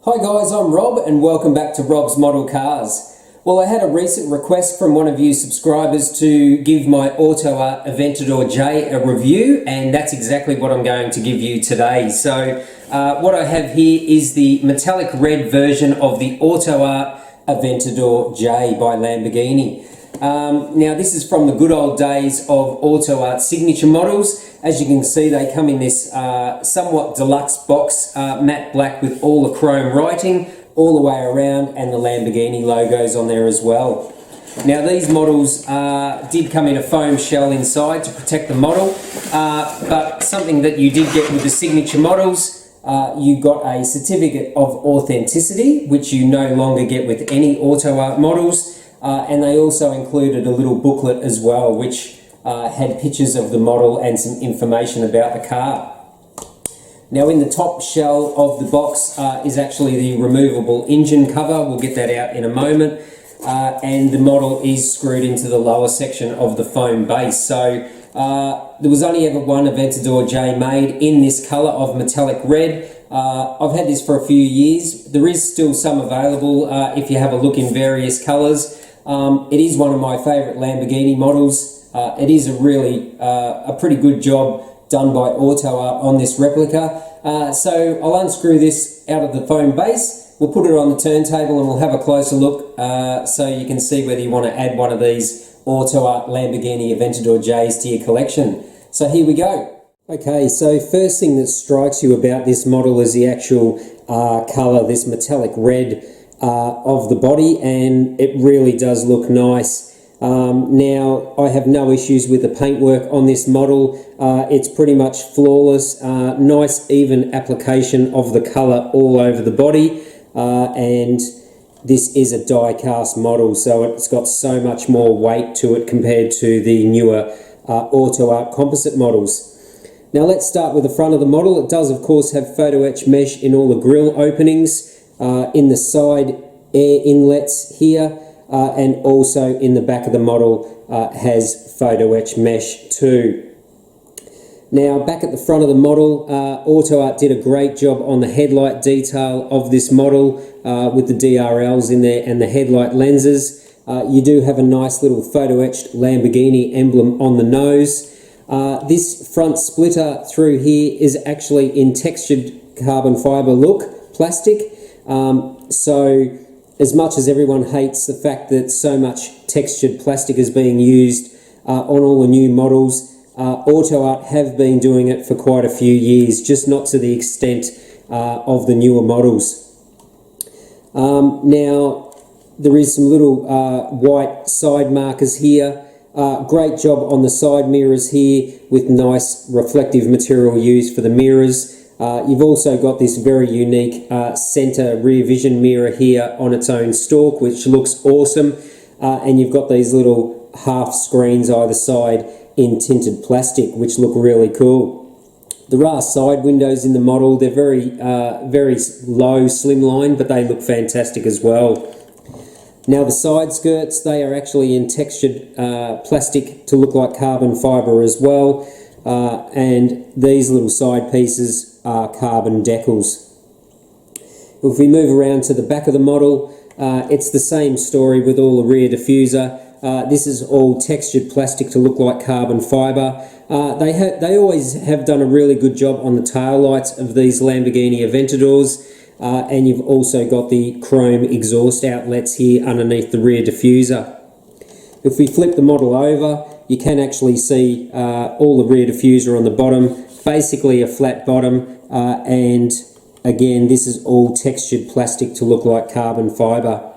Hi guys, I'm Rob and welcome back to Rob's Model Cars. Well, I had a recent request from one of you subscribers to give my AUTOart Aventador J a review, and that's exactly what I'm going to give you today. So what I have here is the metallic red version of the AUTOart Aventador J by Lamborghini. Now this is from the good old days of AUTOart signature models. As you can see, they come in this somewhat deluxe box, matte black with all the chrome writing all the way around, and the Lamborghini logos on there as well. Now these models did come in a foam shell inside to protect the model, but something that you did get with the signature models, you got a certificate of authenticity, which you no longer get with any AUTOart models. And they also included a little booklet as well, which had pictures of the model and some information about the car. Now in the top shell of the box is actually the removable engine cover. We'll get that out in a moment. And the model is screwed into the lower section of the foam base. So there was only ever one Aventador J made in this colour of metallic red. I've had this for a few years. There is still some available if you have a look in various colours. It is one of my favourite Lamborghini models. It is a pretty good job done by AUTOart on this replica. So I'll unscrew this out of the foam base, we'll put it on the turntable and we'll have a closer look so you can see whether you want to add one of these AUTOart Lamborghini Aventador Js to your collection. So here we go. Okay, so first thing that strikes you about this model is the actual colour, this metallic red of the body, and it really does look nice. Now I have no issues with the paintwork on this model. It's pretty much flawless, nice even application of the colour all over the body, and this is a die-cast model, so it's got so much more weight to it compared to the newer AUTOart composite models. Now let's start with the front of the model. It does of course have photo etch mesh in all the grille openings, in the side air inlets here, and also in the back of the model has photo etch mesh too. Now back at the front of the model, AUTOart did a great job on the headlight detail of this model with the DRLs in there and the headlight lenses. You do have a nice little photo etched Lamborghini emblem on the nose. This front splitter through here is actually in textured carbon fibre look, plastic. So as much as everyone hates the fact that so much textured plastic is being used on all the new models, AUTOart have been doing it for quite a few years, just not to the extent of the newer models. Now there is some little white side markers here. Great job on the side mirrors here with nice reflective material used for the mirrors. You've also got this very unique center rear vision mirror here on its own stalk, which looks awesome, and you've got these little half screens either side in tinted plastic, which look really cool. There are side windows in the model. They're very low, slimline, but they look fantastic as well. Now the side skirts, they are actually in textured plastic to look like carbon fibre as well, and these little side pieces are carbon decals. If we move around to the back of the model, it's the same story with all the rear diffuser. This is all textured plastic to look like carbon fibre. They always have done a really good job on the tail lights of these Lamborghini Aventadors, and you've also got the chrome exhaust outlets here underneath the rear diffuser. If we flip the model over, you can actually see all the rear diffuser on the bottom, basically a flat bottom, and again this is all textured plastic to look like carbon fibre.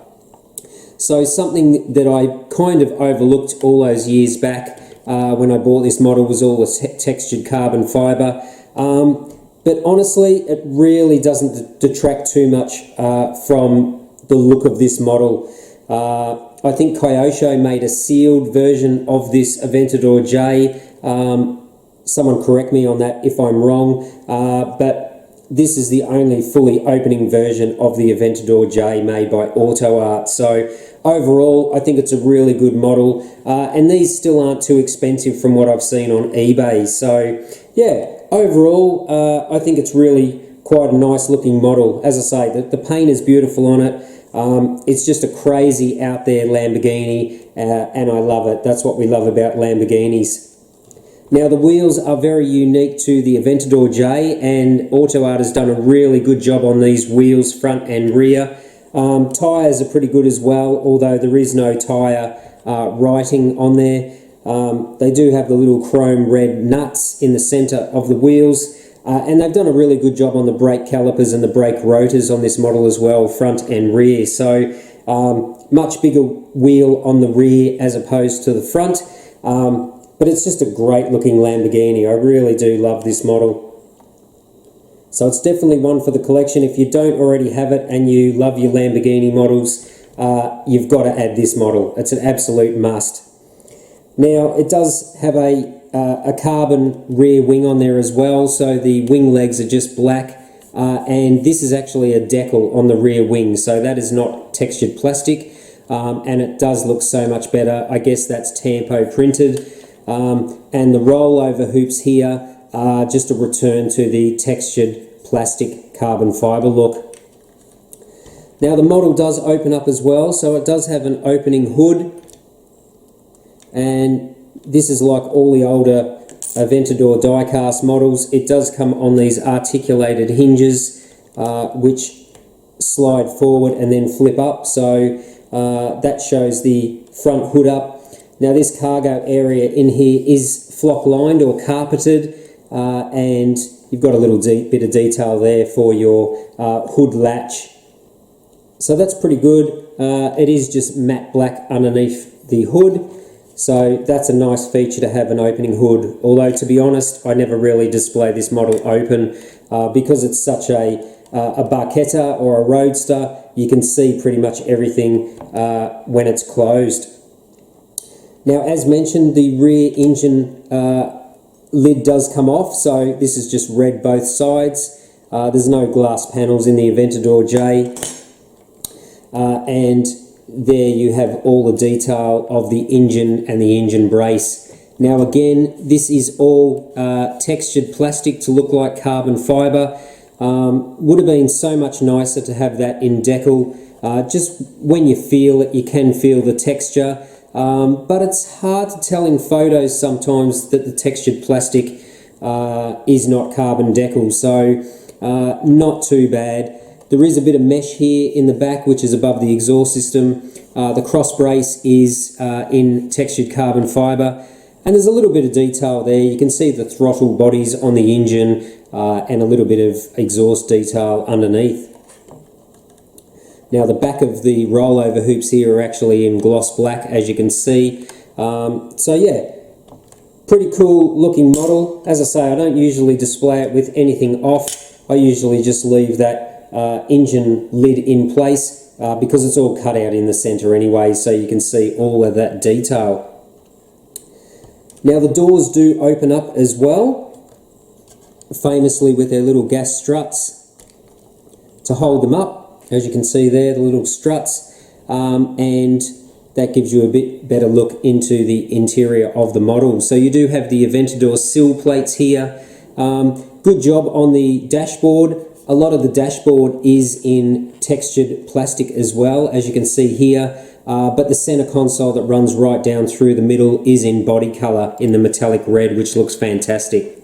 So something that I kind of overlooked all those years back when I bought this model was all the textured carbon fibre, but honestly it really doesn't detract too much from the look of this model. I think Kyosho made a sealed version of this Aventador J. Someone correct me on that if I'm wrong, but this is the only fully opening version of the Aventador J made by AUTOart. So overall, I think it's a really good model, and these still aren't too expensive from what I've seen on eBay. So yeah, overall, I think it's really quite a nice looking model. As I say, the paint is beautiful on it. It's just a crazy out there Lamborghini, and I love it. That's what we love about Lamborghinis. Now the wheels are very unique to the Aventador J, and AUTOart has done a really good job on these wheels, front and rear. Tyres are pretty good as well, although there is no tyre writing on there. They do have the little chrome red nuts in the centre of the wheels, and they've done a really good job on the brake calipers and the brake rotors on this model as well, front and rear. So much bigger wheel on the rear as opposed to the front. But it's just a great looking Lamborghini. I really do love this model. So it's definitely one for the collection. If you don't already have it and you love your Lamborghini models, you've got to add this model. It's an absolute must. Now it does have a carbon rear wing on there as well, so the wing legs are just black, and this is actually a decal on the rear wing, so that is not textured plastic, and it does look so much better. I guess that's Tampo printed. And the rollover hoops here are just a return to the textured plastic carbon fibre look. Now the model does open up as well, so it does have an opening hood, and this is like all the older Aventador die-cast models. It does come on these articulated hinges which slide forward and then flip up, so that shows the front hood up. Now this cargo area in here is flock lined or carpeted, and you've got a little bit of detail there for your hood latch. So that's pretty good. It is just matte black underneath the hood, so that's a nice feature to have, an opening hood. Although to be honest, I never really display this model open because it's such a barchetta or a roadster. You can see pretty much everything when it's closed. Now, as mentioned, the rear engine lid does come off, so this is just red both sides. There's no glass panels in the Aventador J, and there you have all the detail of the engine and the engine brace. Now again, this is all textured plastic to look like carbon fibre. Would have been so much nicer to have that in decal. Just when you feel it, you can feel the texture. But it's hard to tell in photos sometimes that the textured plastic is not carbon decal, so not too bad. There is a bit of mesh here in the back which is above the exhaust system. The cross brace is in textured carbon fibre, and there's a little bit of detail there. You can see the throttle bodies on the engine and a little bit of exhaust detail underneath. Now the back of the rollover hoops here are actually in gloss black, as you can see. So yeah, pretty cool looking model. As I say, I don't usually display it with anything off. I usually just leave that engine lid in place because it's all cut out in the centre anyway, so you can see all of that detail. Now the doors do open up as well, famously with their little gas struts to hold them up. As you can see there, the little struts, and that gives you a bit better look into the interior of the model. So you do have the Aventador sill plates here. Good job on the dashboard. A lot of the dashboard is in textured plastic as well, as you can see here, but the center console that runs right down through the middle is in body color in the metallic red, which looks fantastic.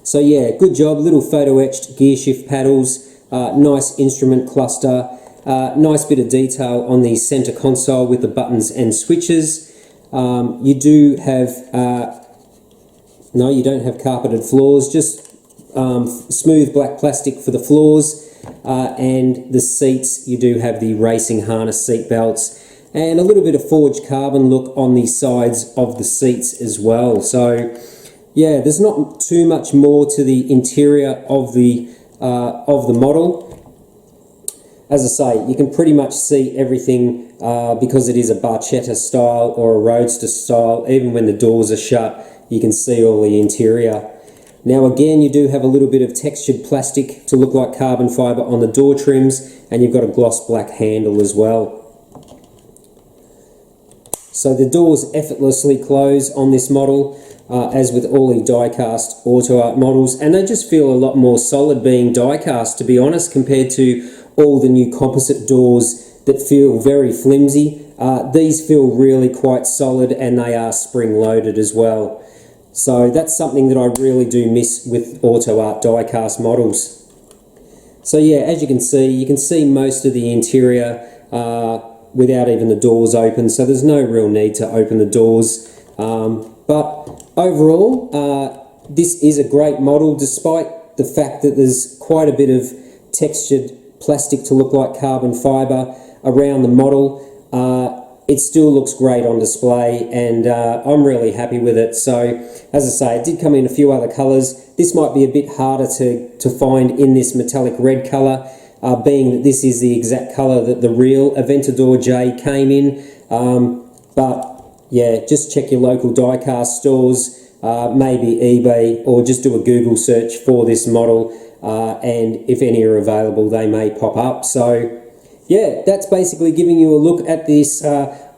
So yeah, good job. Little photo etched gear shift paddles. Nice instrument cluster, nice bit of detail on the center console with the buttons and switches. You do have, no, you don't have carpeted floors, just smooth black plastic for the floors, and the seats, you do have the racing harness seat belts, and a little bit of forged carbon look on the sides of the seats as well. So yeah, there's not too much more to the interior of the model. As I say, you can pretty much see everything because it is a barchetta style or a roadster style. Even when the doors are shut, you can see all the interior. Now again, you do have a little bit of textured plastic to look like carbon fibre on the door trims, and you've got a gloss black handle as well. So the doors effortlessly close on this model, as with all the die-cast AUTOart models, and they just feel a lot more solid being die-cast, to be honest, compared to all the new composite doors that feel very flimsy. These feel really quite solid, and they are spring-loaded as well. So that's something that I really do miss with AUTOart die-cast models. So yeah, as you can see most of the interior without even the doors open, so there's no real need to open the doors. But overall, this is a great model, despite the fact that there's quite a bit of textured plastic to look like carbon fibre around the model. It still looks great on display, and I'm really happy with it. So, as I say, it did come in a few other colours. This might be a bit harder to find in this metallic red colour, being that this is the exact colour that the real Aventador J came in. But yeah, just check your local die-cast stores, maybe eBay, or just do a Google search for this model, and if any are available, they may pop up. So yeah, that's basically giving you a look at this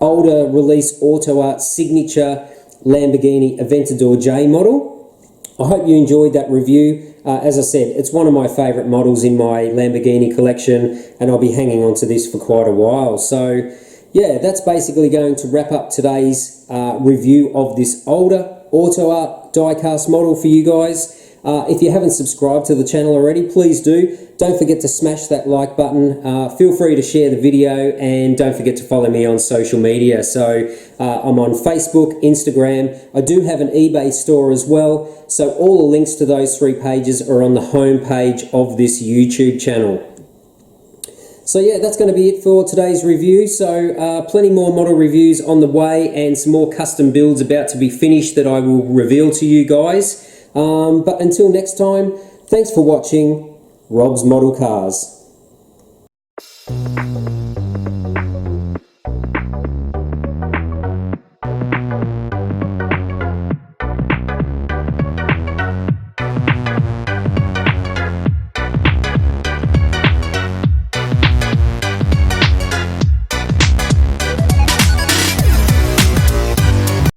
older release AUTOart signature Lamborghini Aventador J model. I hope you enjoyed that review. As I said, it's one of my favourite models in my Lamborghini collection, and I'll be hanging on to this for quite a while. So yeah, that's basically going to wrap up today's review of this older AUTOart die-cast model for you guys. If you haven't subscribed to the channel already, please do. Don't forget to smash that like button. Feel free to share the video, and don't forget to follow me on social media. So I'm on Facebook, Instagram. I do have an eBay store as well. So all the links to those 3 pages are on the home page of this YouTube channel. So yeah, that's going to be it for today's review. So plenty more model reviews on the way, and some more custom builds about to be finished that I will reveal to you guys. But until next time, thanks for watching Rob's Model Cars.